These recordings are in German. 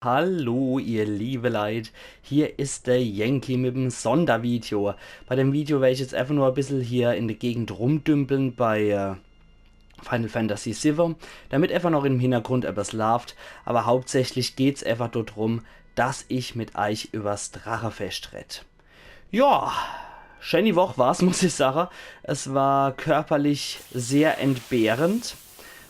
Hallo, ihr liebe Leute, hier ist der Yankee mit dem Sondervideo. Bei dem Video werde ich jetzt einfach nur ein bisschen hier in der Gegend rumdümpeln bei Final Fantasy VII, damit einfach noch im Hintergrund etwas läuft. Aber hauptsächlich geht es einfach darum, dass ich mit euch übers Drachefest rede. Ja, schöne Woche war's, muss ich sagen. Es war körperlich sehr entbehrend.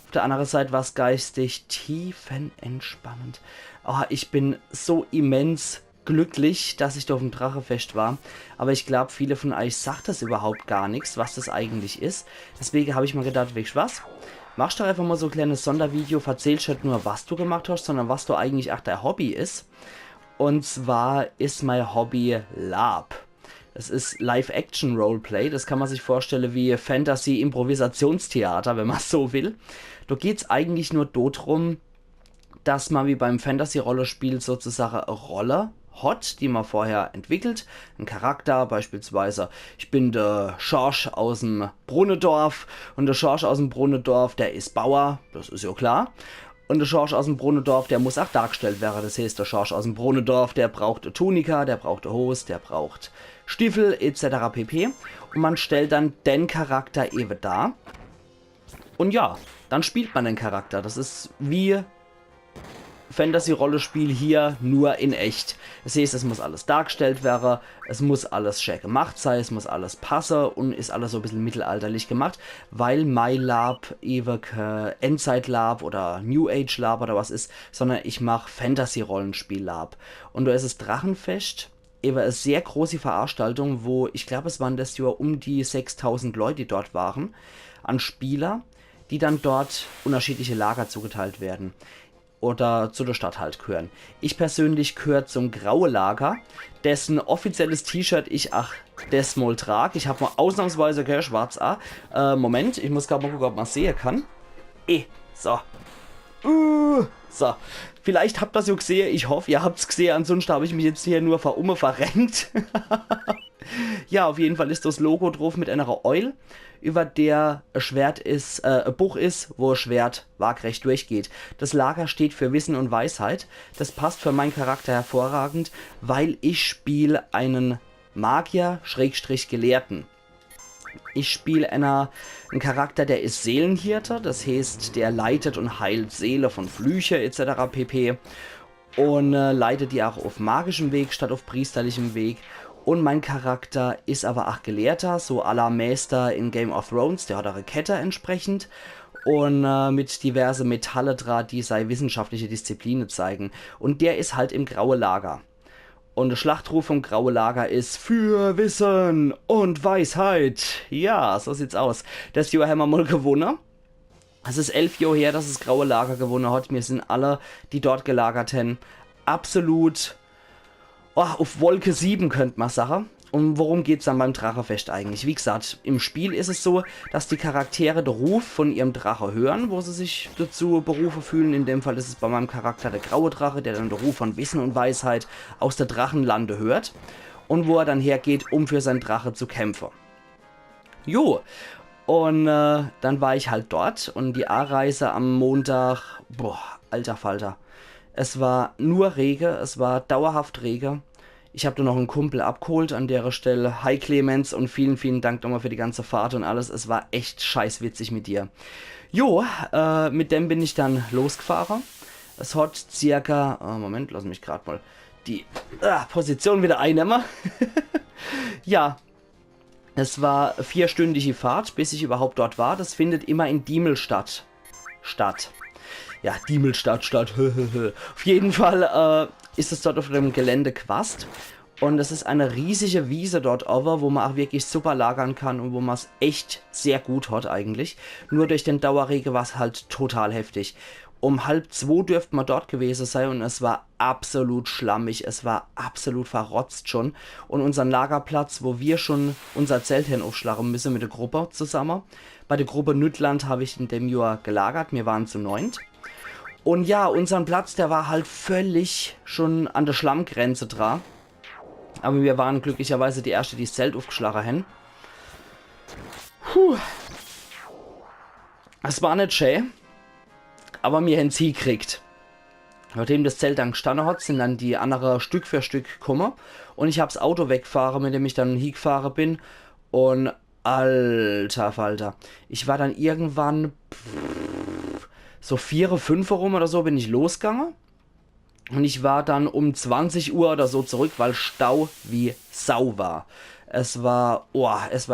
Auf der anderen Seite war es geistig tiefenentspannend. Oh, ich bin so immens glücklich, dass ich da auf dem Drachefest war. Aber ich glaube, viele von euch sagt das überhaupt gar nichts, was das eigentlich ist. Deswegen habe ich mir gedacht, weißt du was? Machst doch einfach mal so ein kleines Sondervideo, erzählst nicht nur, was du gemacht hast, sondern was du eigentlich auch dein Hobby ist. Und zwar ist mein Hobby LARP. Es ist Live-Action-Roleplay. Das kann man sich vorstellen wie Fantasy-Improvisationstheater, wenn man so will. Da geht es eigentlich nur darum, dass man wie beim Fantasy-Rollenspiel sozusagen eine Rolle hat, die man vorher entwickelt. Ein Charakter, beispielsweise, ich bin der Schorsch aus dem Brunnendorf und der Schorsch aus dem Brunnendorf, der ist Bauer, das ist ja klar. Und der Schorsch aus dem Brunnendorf, der muss auch dargestellt werden. Das heißt, der Schorsch aus dem Brunnendorf, der braucht eine Tunika, der braucht eine Hose, der braucht Stiefel etc. pp. Und man stellt dann den Charakter eben dar. Und ja, dann spielt man den Charakter. Das ist wie Fantasy-Rollenspiel hier nur in echt. Das heißt, es muss alles dargestellt werden, es muss alles schön gemacht sein, es muss alles passen und ist alles so ein bisschen mittelalterlich gemacht, weil MyLab eben kein Endzeit-Lab oder New Age-Lab oder was ist, sondern ich mache Fantasy-Rollenspiel-Lab. Und da ist es Drachenfest, eben eine sehr große Veranstaltung, wo ich glaube, es waren das Jahr um die 6000 Leute, die dort waren, an Spieler, die dann dort unterschiedliche Lager zugeteilt werden oder zu der Stadt halt gehören. Ich persönlich gehöre zum Graue Lager, dessen offizielles T-Shirt ich das mal trage. Ich habe mal ausnahmsweise kein schwarz an. Moment, ich muss gerade mal gucken, ob man sehen kann. So. So. Vielleicht habt ihr das ja gesehen, ich hoffe, ihr habt es gesehen, ansonsten habe ich mich jetzt hier nur verrenkt. Ja, auf jeden Fall ist das Logo drauf mit einer Eule, über der ein Schwert ist, ein Buch ist, wo ein Schwert waagrecht durchgeht. Das Lager steht für Wissen und Weisheit. Das passt für meinen Charakter hervorragend, weil ich spiele einen Magier, Schrägstrich Gelehrten. Ich spiele einen Charakter, der ist Seelenhirte, das heißt, der leitet und heilt Seele von Flüche etc. pp. Und leitet die auch auf magischem Weg statt auf priesterlichem Weg. Und mein Charakter ist aber auch Gelehrter, so à la Meister in Game of Thrones, der hat eine Kette entsprechend. Und mit diverse Metalle dran, die sei wissenschaftliche Disziplinen zeigen. Und der ist halt im Graue Lager. Und der Schlachtruf vom Graue Lager ist für Wissen und Weisheit. Ja, so sieht's aus. Das Jahr haben wir mal gewonnen. Es ist 11 Jahre her, dass das Graue Lager gewonnen hat. Wir sind alle, die dort gelagert haben, absolut auf Wolke 7, könnte man sagen. Und worum geht es dann beim Drachefest eigentlich? Wie gesagt, im Spiel ist es so, dass die Charaktere den Ruf von ihrem Drache hören, wo sie sich dazu berufen fühlen. In dem Fall ist es bei meinem Charakter der Graue Drache, der dann den Ruf von Wissen und Weisheit aus der Drachenlande hört. Und wo er dann hergeht, um für seinen Drache zu kämpfen. Jo, und dann war ich halt dort und die A-Reise am Montag, boah, alter Falter. Es war nur Regen, es war dauerhaft Regen. Ich habe da noch einen Kumpel abgeholt an der Stelle. Hi Clemens und vielen, vielen Dank nochmal für die ganze Fahrt und alles. Es war echt scheißwitzig mit dir. Jo, mit dem bin ich dann losgefahren. Es hat circa, Moment, lass mich gerade mal die Position wieder einnehmen. Ja, es war 4-stündige Fahrt, bis ich überhaupt dort war. Das findet immer in Diemelstadt statt. Ja, Diemelstadt statt. Auf jeden Fall ist es dort auf dem Gelände Quast. Und es ist eine riesige Wiese dort over, wo man auch wirklich super lagern kann und wo man es echt sehr gut hat eigentlich. Nur durch den Dauerregen war es halt total heftig. Um 1:30 dürfte man dort gewesen sein und es war absolut schlammig, es war absolut verrotzt schon. Und unseren Lagerplatz, wo wir schon unser Zelt hin aufschlagen müssen mit der Gruppe zusammen. Bei der Gruppe Nüttland habe ich in dem Jahr gelagert, wir waren zu 9. Und ja, unseren Platz, der war halt völlig schon an der Schlammgrenze dran. Aber wir waren glücklicherweise die Erste, die das Zelt aufgeschlagen haben. Puh. Es war nicht schön, aber mir haben sie gekriegt. Nachdem das Zelt dann gestanden hat, sind dann die anderen Stück für Stück gekommen und ich habe das Auto weggefahren, mit dem ich dann hingefahren bin und alter Falter, ich war dann irgendwann so 4, 5 rum oder so bin ich losgegangen und ich war dann um 20 Uhr oder so zurück, weil Stau wie Sau war. Es war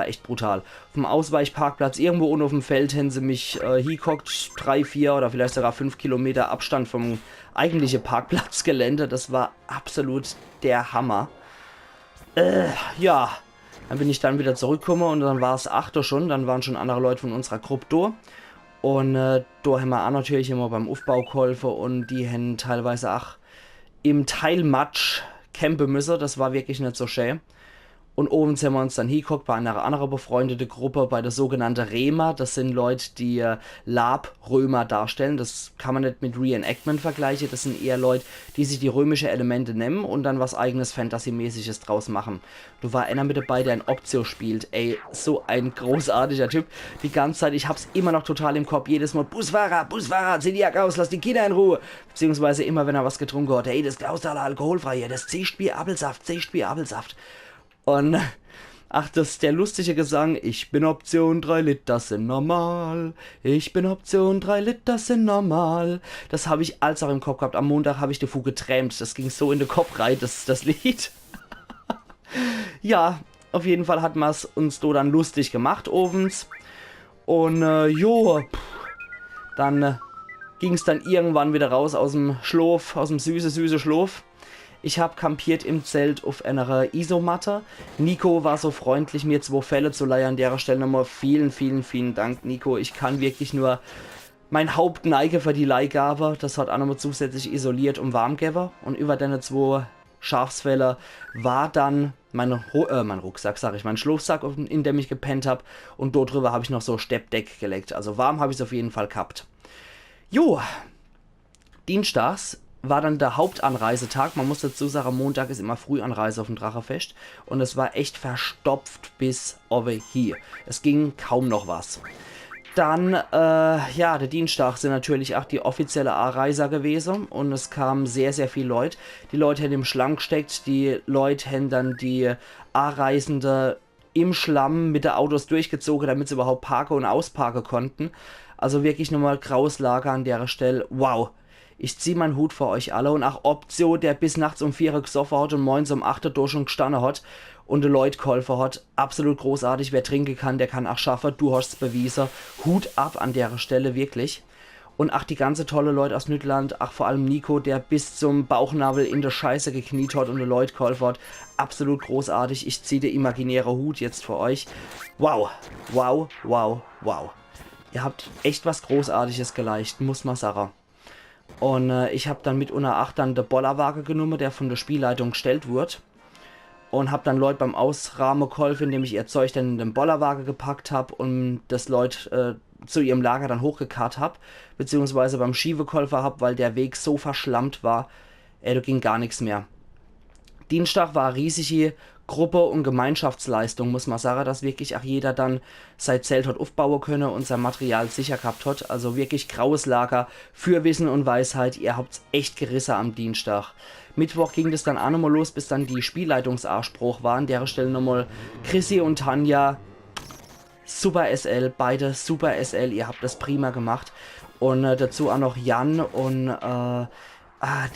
echt brutal. Auf dem Ausweichparkplatz irgendwo unten auf dem Feld hätten sie mich hingehockt, 3, 4 oder vielleicht sogar 5 Kilometer Abstand vom eigentlichen Parkplatzgelände. Das war absolut der Hammer. Ja, dann bin ich dann wieder zurückgekommen und dann war es 8 Uhr schon. Dann waren schon andere Leute von unserer Gruppe da. Und da haben wir auch natürlich immer beim Aufbau geholfen und die haben teilweise auch im Teilmatsch campen müssen. Das war wirklich nicht so schön. Und oben haben wir uns dann hingeguckt bei einer anderen befreundeten Gruppe, bei der sogenannten Rema. Das sind Leute, die Lab-Römer darstellen. Das kann man nicht mit Reenactment vergleichen. Das sind eher Leute, die sich die römischen Elemente nehmen und dann was eigenes Fantasy-mäßiges draus machen. Du war einer mit dabei, der ein Optio spielt. Ey, so ein großartiger Typ. Die ganze Zeit, ich hab's immer noch total im Kopf. Jedes Mal, Busfahrer, Busfahrer, zieh die Jacke aus, lass die Kinder in Ruhe. Beziehungsweise immer, wenn er was getrunken hat. Ey, das ist alkoholfrei hier, das Zehstbier Apfelsaft, Zehstbier Apfelsaft. Und ach, das ist der lustige Gesang. Ich bin Option 3 Liter sind normal. Ich bin Option 3 Liter sind normal. Das habe ich als auch im Kopf gehabt. Am Montag habe ich davor geträumt. Das ging so in den Kopf rein, das Lied. Ja, auf jeden Fall hat man es uns so dann lustig gemacht ovens. Und dann ging es dann irgendwann wieder raus aus dem Schlaf, aus dem süße Schlaf. Ich habe kampiert im Zelt auf einer Isomatte. Nico war so freundlich, mir 2 Fälle zu leihen. An der Stelle nochmal vielen Dank, Nico. Ich kann wirklich nur mein Haupt neige für die Leihgabe. Das hat auch nochmal zusätzlich isoliert und warm gegeben. Und über deine 2 Schafsfälle war dann mein Rucksack, mein Schlafsack, in dem ich gepennt habe. Und dort drüber habe ich noch so Steppdeck gelegt. Also warm habe ich es auf jeden Fall gehabt. Jo, dienstags war dann der Hauptanreisetag. Man muss dazu sagen, Montag ist immer Frühanreise auf dem Drachenfest. Und es war echt verstopft bis over hier. Es ging kaum noch was. Dann, der Dienstag sind natürlich auch die offizielle A-Reiser gewesen. Und es kamen sehr viele Leute. Die Leute haben im Schlamm gesteckt. Die Leute haben dann die A-Reisende im Schlamm mit den Autos durchgezogen, damit sie überhaupt parken und ausparken konnten. Also wirklich nochmal Grauslager an der Stelle. Wow. Ich zieh meinen Hut vor euch alle und auch Optio, der bis nachts um 4 Uhr gesoffen hat und morgens um 8 Uhr durch schon gestanden hat und die Leute geholfen hat. Absolut großartig. Wer trinken kann, der kann auch schaffen. Du hast es bewiesen. Hut ab an der Stelle, wirklich. Und auch die ganze tolle Leute aus Nüttland, auch vor allem Nico, der bis zum Bauchnabel in der Scheiße gekniet hat und die Leute geholfen hat. Absolut großartig. Ich ziehe den imaginären Hut jetzt für euch. Wow. Wow. Ihr habt echt was Großartiges geleistet, muss man sagen. Und ich habe dann mit unter 8 dann den Bollerwagen genommen, der von der Spielleitung gestellt wurde. Und habe dann Leute beim Ausrahmen geholfen, indem ich ihr Zeug dann in den Bollerwagen gepackt habe und das Leute zu ihrem Lager dann hochgekarrt habe. Beziehungsweise beim Schiebe geholfen habe, weil der Weg so verschlammt war, da ging gar nichts mehr. Dienstag war eine riesige Gruppe- und Gemeinschaftsleistung, muss man sagen, dass wirklich auch jeder dann sein Zelt hat aufbauen können und sein Material sicher gehabt hat. Also wirklich graues Lager für Wissen und Weisheit. Ihr habt's echt gerissen am Dienstag. Mittwoch ging das dann auch nochmal los, bis dann die Spielleitungsanspruch war. An der Stelle nochmal Chrissy und Tanja. Super SL, beide super SL. Ihr habt das prima gemacht. Und dazu auch noch Jan und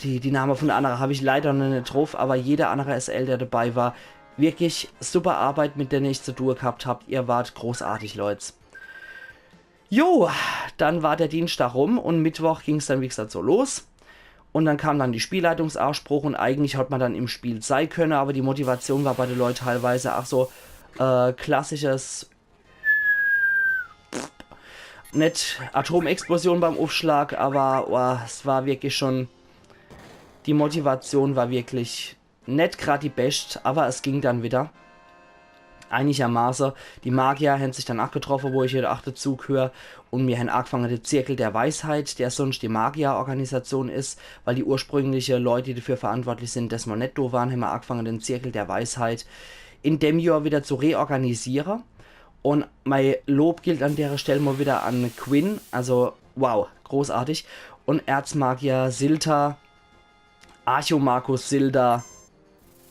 die Namen von der anderen habe ich leider noch nicht drauf, aber jeder andere SL, der dabei war, wirklich super Arbeit, mit der ich zu tun gehabt habt. Ihr wart großartig, Leute. Jo, dann war der Dienstag rum und Mittwoch ging es dann, wie gesagt, so los. Und dann kam dann die Spielleitungsanspruch und eigentlich hat man dann im Spiel sein können, aber die Motivation war bei den Leuten teilweise auch so klassisches, nicht Atomexplosion beim Aufschlag, aber es war wirklich schon, die Motivation war wirklich nicht gerade die beste, aber es ging dann wieder. Einigermaßen. Die Magier haben sich dann auch getroffen, wo ich hier der 8. Zug höre. Und wir haben angefangen, den Zirkel der Weisheit, der sonst die Magierorganisation ist, weil die ursprünglichen Leute, die dafür verantwortlich sind, das mal nicht da waren, haben wir angefangen, den Zirkel der Weisheit in dem Jahr wieder zu reorganisieren. Und mein Lob gilt an der Stelle mal wieder an Quinn. Also, wow, großartig. Und Erzmagier Silta, Archomarkus Silda,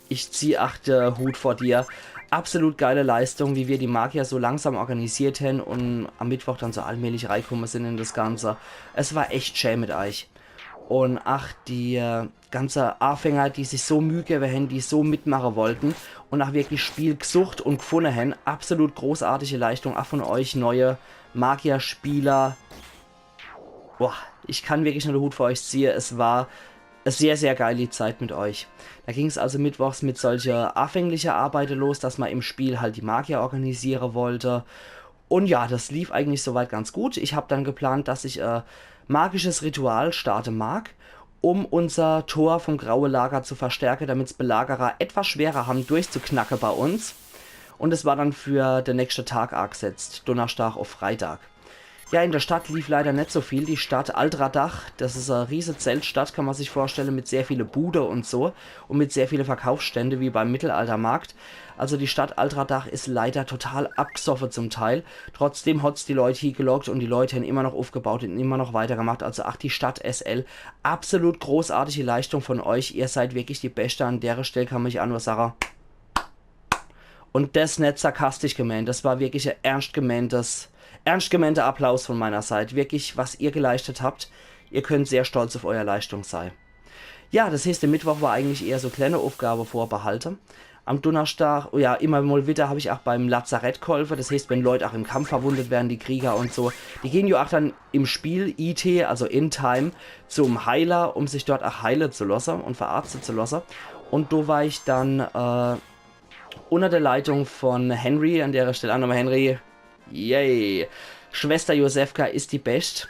ich ziehe achte Hut vor dir. Absolut geile Leistung, wie wir die Magier so langsam organisiert haben und am Mittwoch dann so allmählich reinkommen sind in das Ganze. Es war echt schön mit euch. Und ach, die ganze Anfänger, die sich so Mühe gegeben haben, die so mitmachen wollten und auch wirklich Spiel gesucht und gefunden haben. Absolut großartige Leistung, auch von euch neue Magierspieler. Boah, ich kann wirklich nur den Hut vor euch ziehen. Es war eine sehr, sehr geile Zeit mit euch. Da ging es also mittwochs mit solcher anfänglicher Arbeit los, dass man im Spiel halt die Magier organisieren wollte. Und ja, das lief eigentlich soweit ganz gut. Ich habe dann geplant, dass ich magisches Ritual starte mag, um unser Tor vom Graue Lager zu verstärken, damit es Belagerer etwas schwerer haben, durchzuknacken bei uns. Und es war dann für den nächsten Tag angesetzt, Donnerstag auf Freitag. Ja, in der Stadt lief leider nicht so viel. Die Stadt Altradach, das ist eine riesige Zeltstadt, kann man sich vorstellen, mit sehr viele Bude und so und mit sehr viele Verkaufsstände wie beim Mittelaltermarkt. Also die Stadt Altradach ist leider total abgesoffen zum Teil. Trotzdem hat's die Leute hier gelockt und die Leute haben immer noch aufgebaut und immer noch weitergemacht. Also ach, die Stadt SL, absolut großartige Leistung von euch. Ihr seid wirklich die Beste. An der Stelle kann man sich auch nur sagen. Und das nicht sarkastisch gemeint, das war wirklich ein ernst gemeinter Applaus von meiner Seite. Wirklich, was ihr geleistet habt. Ihr könnt sehr stolz auf eure Leistung sein. Ja, das heißt, der Mittwoch war eigentlich eher so kleine Aufgabe vorbehalten. Am Donnerstag, oh ja, immer mal wieder habe ich auch beim Lazarett geholfen. Das heißt, wenn Leute auch im Kampf verwundet werden, die Krieger und so, die gehen ja auch dann im Spiel IT, also in Time, zum Heiler, um sich dort auch heilen zu lassen und verarzten zu lassen. Und da war ich dann unter der Leitung von Henry, an der Stelle auch nochmal Henry. Yay! Schwester Josefka ist die Best.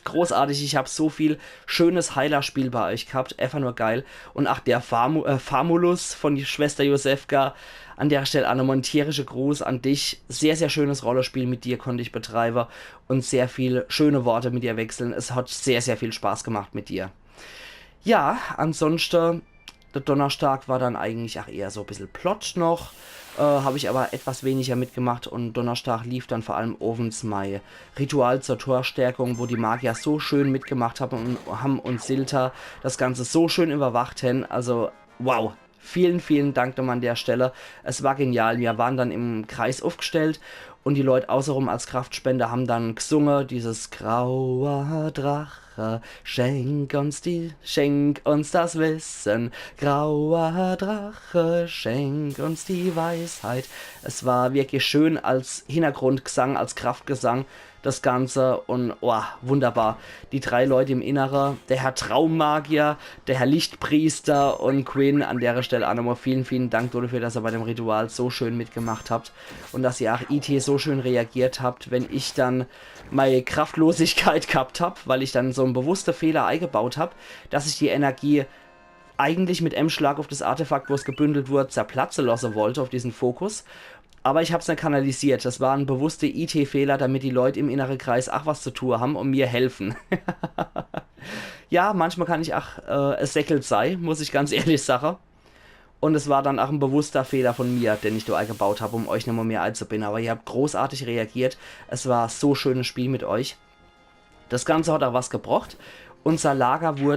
Großartig, ich habe so viel schönes Heilerspiel bei euch gehabt, einfach nur geil. Und ach, der Famulus von die Schwester Josefka, an der Stelle eine monterische Gruß an dich. Sehr, sehr schönes Rollenspiel mit dir konnte ich betreiben und sehr viel schöne Worte mit dir wechseln. Es hat sehr, sehr viel Spaß gemacht mit dir. Ja, ansonsten, der Donnerstag war dann eigentlich auch eher so ein bisschen Plot noch. Habe ich aber etwas weniger mitgemacht und Donnerstag lief dann vor allem ovens mein Ritual zur Torstärkung, wo die Magier so schön mitgemacht haben und Silta das Ganze so schön überwacht haben. Also, wow. Vielen, vielen Dank nochmal an der Stelle. Es war genial. Wir waren dann im Kreis aufgestellt und die Leute außenrum als Kraftspender haben dann gesungen, dieses grauer Drache, schenk uns das Wissen, grauer Drache, schenk uns die Weisheit. Es war wirklich schön als Hintergrundgesang, als Kraftgesang, das Ganze und oh, wunderbar. Die drei Leute im Inneren, der Herr Traummagier, der Herr Lichtpriester und Quinn, an der Stelle auch nochmal vielen, vielen Dank dafür, dass ihr bei dem Ritual so schön mitgemacht habt und dass ihr auch IT so schön reagiert habt, wenn ich dann meine Kraftlosigkeit gehabt habe, weil ich dann so einen bewussten Fehler eingebaut habe, dass ich die Energie eigentlich mit M-Schlag auf das Artefakt, wo es gebündelt wurde, zerplatzen lassen wollte, auf diesen Fokus. Aber ich habe es nicht kanalisiert. Das war ein bewusster IT-Fehler, damit die Leute im inneren Kreis auch was zu tun haben und mir helfen. Ja, manchmal kann ich auch es säckelt sein, muss ich ganz ehrlich sagen. Und es war dann auch ein bewusster Fehler von mir, den ich da eingebaut habe, um euch nicht mehr einzubinden. Aber ihr habt großartig reagiert. Es war so schönes Spiel mit euch. Das Ganze hat auch was gebracht. Unser Lagertor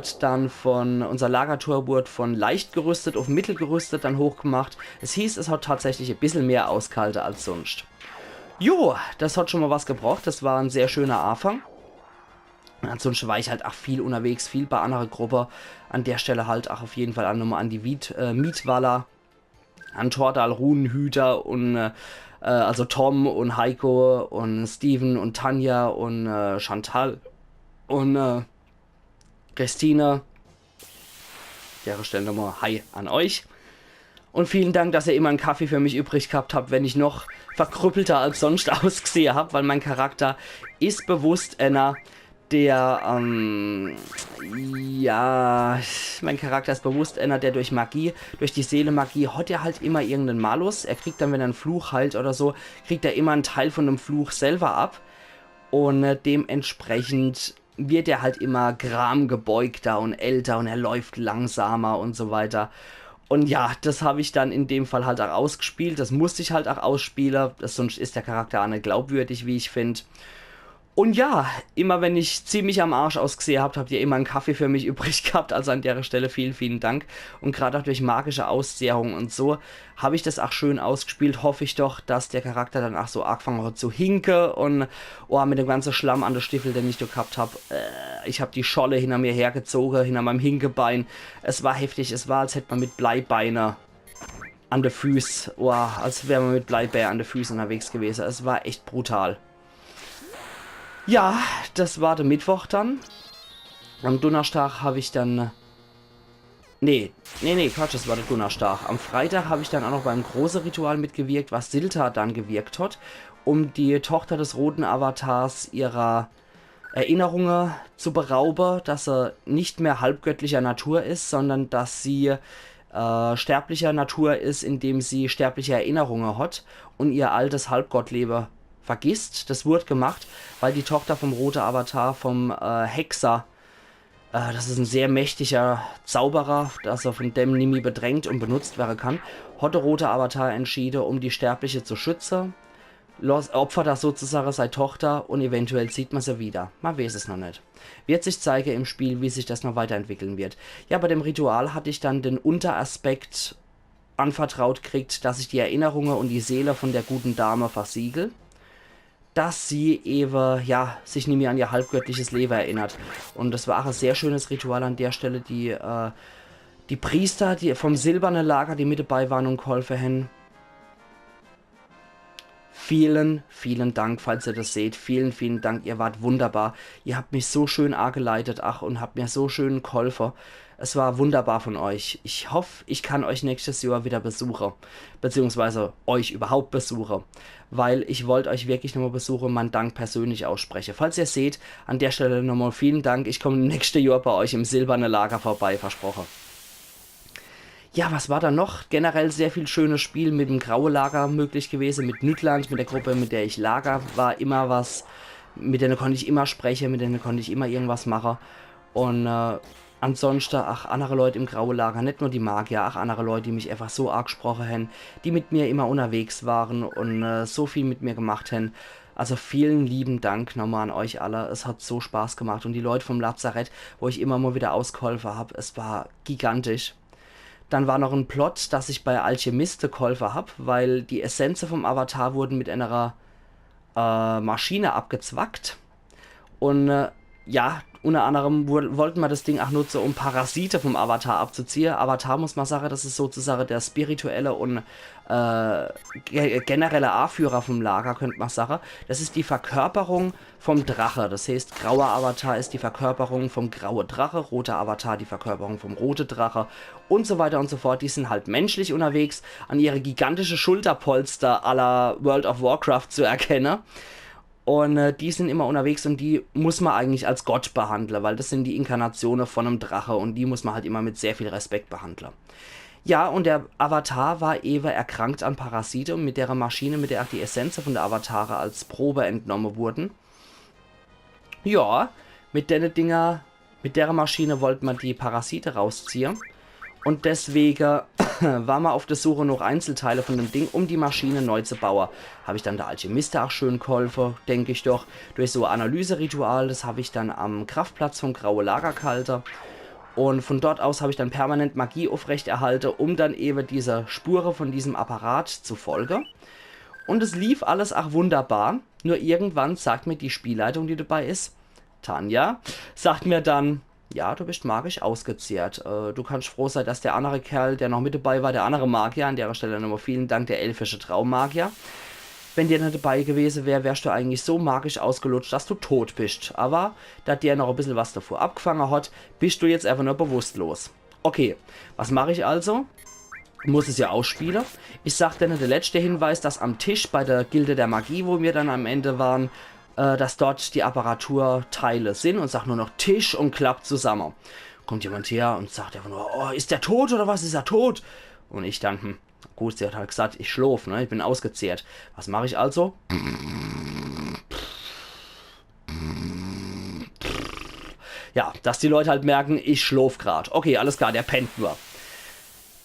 wurde von leicht gerüstet auf mittel gerüstet dann hochgemacht. Es hieß, es hat tatsächlich ein bisschen mehr ausgehalten als sonst. Jo, das hat schon mal was gebracht. Das war ein sehr schöner Anfang. Ansonsten war ich halt auch viel unterwegs, viel bei anderen Gruppen. An der Stelle halt auch auf jeden Fall auch nochmal an die Mietwaller, an Tordal, Runenhüter und also Tom und Heiko und Steven und Tanja und Chantal und Christine. Der Stelle nochmal Hi an euch. Und vielen Dank, dass ihr immer einen Kaffee für mich übrig gehabt habt, wenn ich noch verkrüppelter als sonst ausgesehen habe, weil mein Charakter ist bewusst einer, der, ja, mein Charakter ist bewusst einer, der durch Magie, durch die Seele-Magie, hat er halt immer irgendeinen Malus. Er kriegt dann, wenn er einen Fluch heilt oder so, kriegt er immer einen Teil von dem Fluch selber ab. Und dementsprechend wird er halt immer gramgebeugter und älter und er läuft langsamer und so weiter. Und ja, das habe ich dann in dem Fall halt auch ausgespielt. Das musste ich halt auch ausspielen. Sonst ist der Charakter auch nicht glaubwürdig, wie ich finde. Und ja, immer wenn ich ziemlich am Arsch ausgesehen habt ihr immer einen Kaffee für mich übrig gehabt. Also an der Stelle vielen, vielen Dank. Und gerade auch durch magische Auszehrung und so habe ich das auch schön ausgespielt. Hoffe ich doch, dass der Charakter dann auch so angefangen hat zu hinken und oh, mit dem ganzen Schlamm an der Stiefel, den ich da gehabt habe. Ich habe die Scholle hinter mir hergezogen, hinter meinem Hinkebein. Es war heftig. Es war, als hätte man mit Bleibeiner an der Füße, oh, als wäre man mit Bleibär an der Füße unterwegs gewesen. Es war echt brutal. Ja, das war der Mittwoch dann. Am Donnerstag habe ich dann... Nee, Quatsch, das war der Donnerstag. Am Freitag habe ich dann auch noch beim großen Ritual mitgewirkt, was Silta dann gewirkt hat, um die Tochter des roten Avatars ihrer Erinnerungen zu berauben, dass sie nicht mehr halbgöttlicher Natur ist, sondern dass sie sterblicher Natur ist, indem sie sterbliche Erinnerungen hat und ihr altes Halbgottleben vergisst. Das wurde gemacht, weil die Tochter vom roten Avatar, vom Hexer, das ist ein sehr mächtiger Zauberer, dass er von dem Nimi bedrängt und benutzt werden kann, hat der rote Avatar entschieden, um die Sterbliche zu schützen. Opfert das sozusagen seine Tochter und eventuell sieht man sie wieder. Man weiß es noch nicht. Wird sich zeigen im Spiel, wie sich das noch weiterentwickeln wird. Ja, bei dem Ritual hatte ich dann den Unteraspekt anvertraut gekriegt, dass ich die Erinnerungen und die Seele von der guten Dame versiegel, dass sie eben, ja, sich nicht mehr an ihr halbgöttliches Leben erinnert. Und das war auch ein sehr schönes Ritual an der Stelle. Die Priester, die vom silbernen Lager, die mit dabei waren und geholfen haben. Vielen, vielen Dank, falls ihr das seht. Vielen, vielen Dank. Ihr wart wunderbar. Ihr habt mich so schön angeleitet, ach, und habt mir so schön geholfen. Es war wunderbar von euch. Ich hoffe, ich kann euch nächstes Jahr wieder besuchen. Beziehungsweise euch überhaupt besuchen. Weil ich wollte euch wirklich nochmal besuchen und meinen Dank persönlich aussprechen. Falls ihr seht, an der Stelle nochmal vielen Dank. Ich komme nächstes Jahr bei euch im silbernen Lager vorbei, versprochen. Ja, was war da noch? Generell sehr viel schönes Spiel mit dem grauen Lager möglich gewesen, mit Nütland, mit der Gruppe, mit der ich lager, war immer was, mit denen konnte ich immer sprechen, mit denen konnte ich immer irgendwas machen. Und ansonsten, ach, andere Leute im grauen Lager, nicht nur die Magier, ach, andere Leute, die mich einfach so arg gesprochen haben, die mit mir immer unterwegs waren und so viel mit mir gemacht haben. Also vielen lieben Dank nochmal an euch alle. Es hat so Spaß gemacht. Und die Leute vom Lazarett, wo ich immer mal wieder ausgeholfen habe, es war gigantisch. Dann war noch ein Plot, dass ich bei Alchemiste geholfen habe, weil die Essenzen vom Avatar wurden mit einer Maschine abgezwackt. Und ja, unter anderem wollten wir das Ding auch nutzen, um Parasite vom Avatar abzuziehen. Avatar, muss man sagen, das ist sozusagen der spirituelle und generelle A-Führer vom Lager, könnte man sagen. Das ist die Verkörperung vom Drache. Das heißt, grauer Avatar ist die Verkörperung vom grauen Drache, roter Avatar die Verkörperung vom roten Drache und so weiter und so fort. Die sind halt menschlich unterwegs, an ihre gigantische Schulterpolster à la World of Warcraft zu erkennen. Und die sind immer unterwegs und die muss man eigentlich als Gott behandeln, weil das sind die Inkarnationen von einem Drache und die muss man halt immer mit sehr viel Respekt behandeln. Ja, und der Avatar war eben erkrankt an Parasite und mit der Maschine, mit der auch die Essenzen von der Avatare als Probe entnommen wurden. Ja, mit der Maschine wollte man die Parasite rausziehen. Und deswegen war man auf der Suche nach Einzelteile von dem Ding, um die Maschine neu zu bauen. Habe ich dann der Alchemist auch schön geholfen, denke ich doch. Durch so ein Analyseritual, das habe ich dann am Kraftplatz vom Graue Lager gehalten. Und von dort aus habe ich dann permanent Magie aufrechterhalten, um dann eben dieser Spure von diesem Apparat zu folgen. Und es lief alles auch wunderbar. Nur irgendwann sagt mir die Spielleitung, die dabei ist, Tanja, sagt mir dann: Ja, du bist magisch ausgezehrt. Du kannst froh sein, dass der andere Kerl, der noch mit dabei war, der andere Magier, an der Stelle nochmal vielen Dank, der elfische Traummagier. Wenn der nicht dabei gewesen wäre, wärst du eigentlich so magisch ausgelutscht, dass du tot bist. Aber, da der noch ein bisschen was davor abgefangen hat, bist du jetzt einfach nur bewusstlos. Okay, was mache ich also? Muss es ja ausspielen. Ich sag dann der letzte Hinweis, dass am Tisch bei der Gilde der Magie, wo wir dann am Ende waren, dass dort die Apparaturteile sind und sagt nur noch Tisch und klappt zusammen. Kommt jemand her und sagt einfach nur: Oh, ist der tot oder was, ist er tot? Und ich dann, gut, sie hat halt gesagt, ich schlaf, ne, ich bin ausgezehrt. Was mache ich also? Ja, dass die Leute halt merken, ich schlaf gerade. Okay, alles klar, der pennt nur.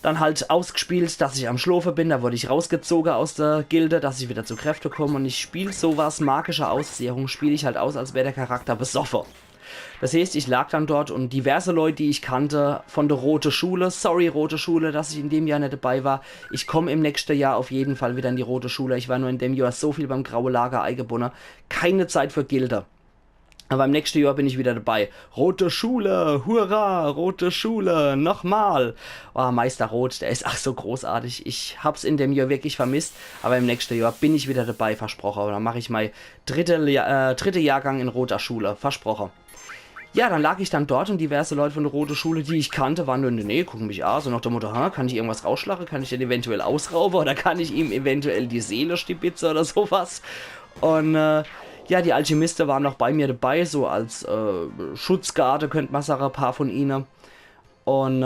Dann halt ausgespielt, dass ich am Schlafen bin, da wurde ich rausgezogen aus der Gilde, dass ich wieder zu Kräfte komme und ich spiele sowas, magische Auszehrung, spiele ich halt aus, als wäre der Charakter besoffen. Das heißt, ich lag dann dort und diverse Leute, die ich kannte, von der Rote Schule, sorry Rote Schule, dass ich in dem Jahr nicht dabei war, ich komme im nächsten Jahr auf jeden Fall wieder in die Rote Schule, ich war nur in dem Jahr so viel beim Graue Lager eingebunden, keine Zeit für Gilde. Aber im nächsten Jahr bin ich wieder dabei. Rote Schule, hurra, Rote Schule, nochmal. Oh, Meister Rot, der ist ach so großartig. Ich hab's in dem Jahr wirklich vermisst, aber im nächsten Jahr bin ich wieder dabei, versprochen. Und dann mache ich mein dritte Jahrgang in Roter Schule, versprochen. Ja, dann lag ich dann dort und diverse Leute von der Rote Schule, die ich kannte, waren nur in der Nähe, gucken mich an, so nach der Motto, kann ich irgendwas rausschlagen, kann ich den eventuell ausrauben oder kann ich ihm eventuell die Seele stibitzen oder sowas. Und ja, die Alchemisten waren noch bei mir dabei, so als Schutzgarde, könnte man sagen, ein paar von ihnen. Und,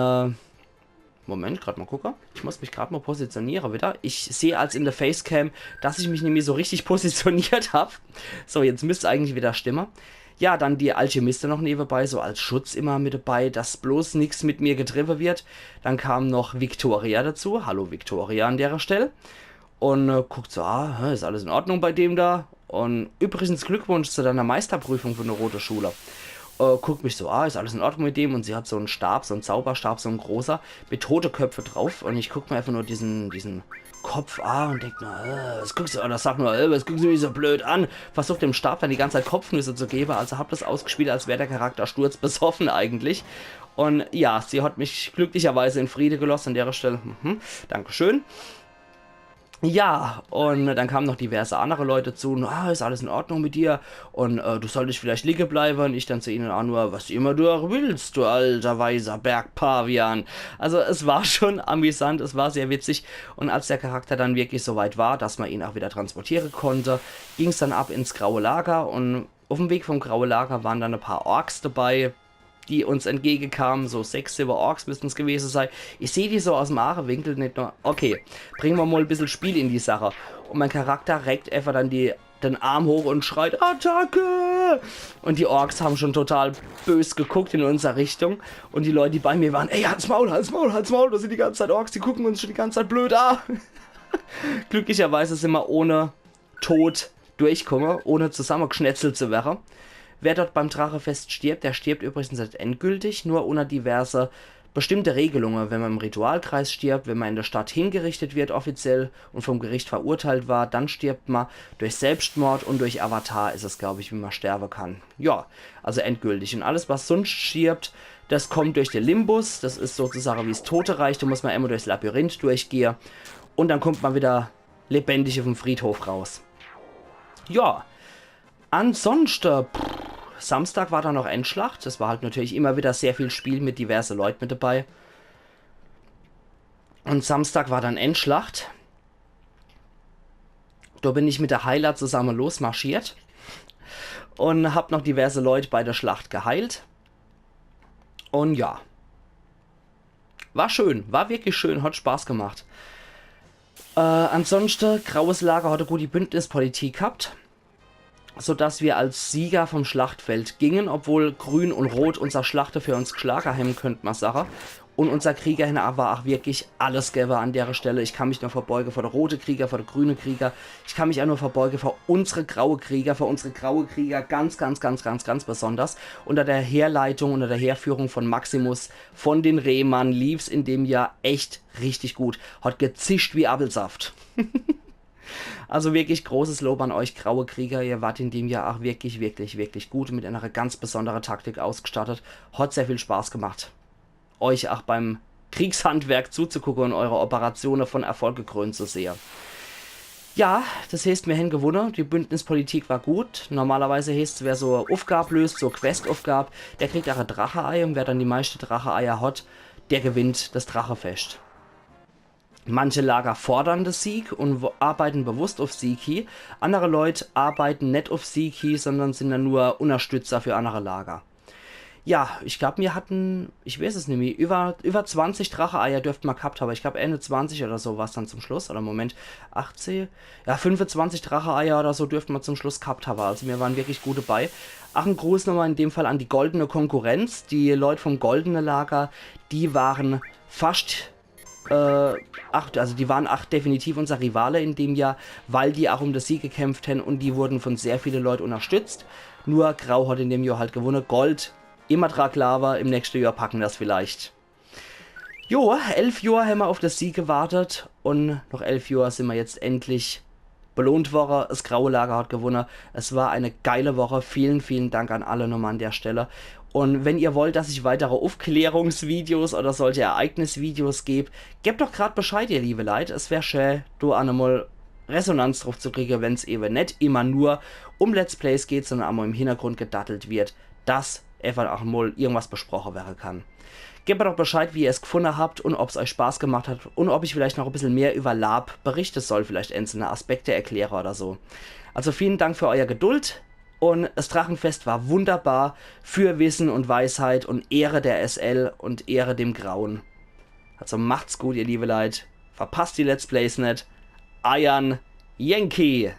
Moment, gerade mal gucken. Ich muss mich gerade mal positionieren wieder. Ich sehe als in der Facecam, dass ich mich nämlich so richtig positioniert habe. So, jetzt müsste eigentlich wieder stimmen. Ja, dann die Alchemisten noch nebenbei, so als Schutz immer mit dabei, dass bloß nichts mit mir getrieben wird. Dann kam noch Victoria dazu. Hallo Victoria an der Stelle. Und guckt so, ist alles in Ordnung bei dem da? Und übrigens Glückwunsch zu deiner Meisterprüfung für eine Rote Schule. Guckt mich so, ist alles in Ordnung mit dem? Und sie hat so einen Stab, so einen Zauberstab, so ein großer, mit tote Köpfe drauf. Und ich guck mir einfach nur diesen Kopf an und denk nur, was guckst du, oder sag nur, was guckst du mich so blöd an? Versucht dem Stab dann die ganze Zeit Kopfnüsse zu geben, also hab das ausgespielt, als wäre der Charakter sturzbesoffen eigentlich. Und ja, sie hat mich glücklicherweise in Friede gelassen an der Stelle. Dankeschön. Ja, und dann kamen noch diverse andere Leute zu, und, ist alles in Ordnung mit dir und du solltest vielleicht liegen bleiben und ich dann zu ihnen auch nur, was immer du auch willst, du alter weiser Bergpavian. Also es war schon amüsant, es war sehr witzig und als der Charakter dann wirklich so weit war, dass man ihn auch wieder transportieren konnte, ging es dann ab ins Graue Lager und auf dem Weg vom Graue Lager waren dann ein paar Orks dabei, die uns entgegenkamen, so 6, 7 Orks müssten es gewesen sein. Ich sehe die so aus dem Aare-Winkel nicht nur. Okay, bringen wir mal ein bisschen Spiel in die Sache. Und mein Charakter reckt einfach dann den Arm hoch und schreit, Attacke! Und die Orks haben schon total bös geguckt in unsere Richtung. Und die Leute, die bei mir waren, ey, halt's Maul, halt's Maul, halt's Maul, das sind die ganze Zeit Orks, die gucken uns schon die ganze Zeit blöd an. Glücklicherweise sind wir ohne Tod durchgekommen, ohne zusammengeschnetzelt zu werden. Wer dort beim Drachefest stirbt, der stirbt übrigens nicht endgültig, nur ohne diverse bestimmte Regelungen. Wenn man im Ritualkreis stirbt, wenn man in der Stadt hingerichtet wird offiziell und vom Gericht verurteilt war, dann stirbt man. Durch Selbstmord und durch Avatar ist es, glaube ich, wie man sterben kann. Ja, also endgültig. Und alles, was sonst stirbt, das kommt durch den Limbus. Das ist sozusagen wie das Totenreich. Da muss man immer durchs Labyrinth durchgehen. Und dann kommt man wieder lebendig auf dem Friedhof raus. Ja, ansonsten... Samstag war da noch Endschlacht. Das war halt natürlich immer wieder sehr viel Spiel mit diversen Leuten mit dabei. Und Samstag war dann Endschlacht. Da bin ich mit der Heiler zusammen losmarschiert. Und hab noch diverse Leute bei der Schlacht geheilt. Und ja. War schön. War wirklich schön. Hat Spaß gemacht. Ansonsten, Graues Lager hat eine gute Bündnispolitik gehabt, sodass wir als Sieger vom Schlachtfeld gingen, obwohl Grün und Rot unser Schlachter für uns geschlagen haben, könnte man sagen. Und unser Krieger war auch wirklich alles Geber an der Stelle. Ich kann mich nur verbeugen vor der rote Krieger, vor der grüne Krieger. Ich kann mich auch nur verbeugen vor unsere graue Krieger, ganz, ganz besonders. Unter der Heerleitung, unter der Heerführung von Maximus, von den Rehmann lief es in dem Jahr echt richtig gut. Hat gezischt wie Apfelsaft. Also wirklich großes Lob an euch, graue Krieger. Ihr wart in dem Jahr auch wirklich, wirklich, wirklich gut mit einer ganz besonderen Taktik ausgestattet. Hat sehr viel Spaß gemacht, euch auch beim Kriegshandwerk zuzugucken und eure Operationen von Erfolg gekrönt zu sehen. Ja, das heißt, wir haben gewonnen. Die Bündnispolitik war gut. Normalerweise heißt es, wer so eine Aufgabe löst, so eine Questaufgabe, der kriegt auch ein Drache-Ei. Und wer dann die meisten Drache-Eier hat, der gewinnt das Drachefest. Manche Lager fordern das Sieg und arbeiten bewusst auf Sieg. Andere Leute arbeiten nicht auf Sieg, sondern sind dann nur Unterstützer für andere Lager. Ja, ich glaube, wir hatten, ich weiß es nicht mehr, über 20 Drache-Eier dürften wir gehabt haben. Ich glaube, Ende 20 oder so war es dann zum Schluss. Oder Moment, 18, ja, 25 Drache-Eier oder so dürften wir zum Schluss gehabt haben. Also wir waren wirklich gut dabei. Ach, ein Gruß nochmal in dem Fall an die goldene Konkurrenz. Die Leute vom goldenen Lager, die waren fast also die waren definitiv unser Rivale in dem Jahr, weil die auch um den Sieg gekämpft haben und die wurden von sehr vielen Leuten unterstützt. Nur Grau hat in dem Jahr halt gewonnen. Gold, immer Lava, im nächsten Jahr packen das vielleicht. Jo, 11 Jahre haben wir auf das Sieg gewartet und noch 11 Jahre sind wir jetzt endlich belohnt worden. Das graue Lager hat gewonnen. Es war eine geile Woche. Vielen, vielen Dank an alle nochmal an der Stelle. Und wenn ihr wollt, dass ich weitere Aufklärungsvideos oder solche Ereignisvideos gebe, gebt doch gerade Bescheid, ihr liebe Leute. Es wäre schön, da einmal Resonanz drauf zu kriegen, wenn es eben nicht immer nur um Let's Plays geht, sondern auch mal im Hintergrund gedattelt wird, dass einfach auch mal irgendwas besprochen werden kann. Gebt mir doch Bescheid, wie ihr es gefunden habt und ob es euch Spaß gemacht hat und ob ich vielleicht noch ein bisschen mehr über Lab berichten soll, vielleicht einzelne Aspekte erkläre oder so. Also vielen Dank für euer Geduld und das Drachenfest war wunderbar für Wissen und Weisheit und Ehre der SL und Ehre dem Grauen. Also macht's gut, ihr liebe Leute. Verpasst die Let's Plays nicht. Iron Yankee.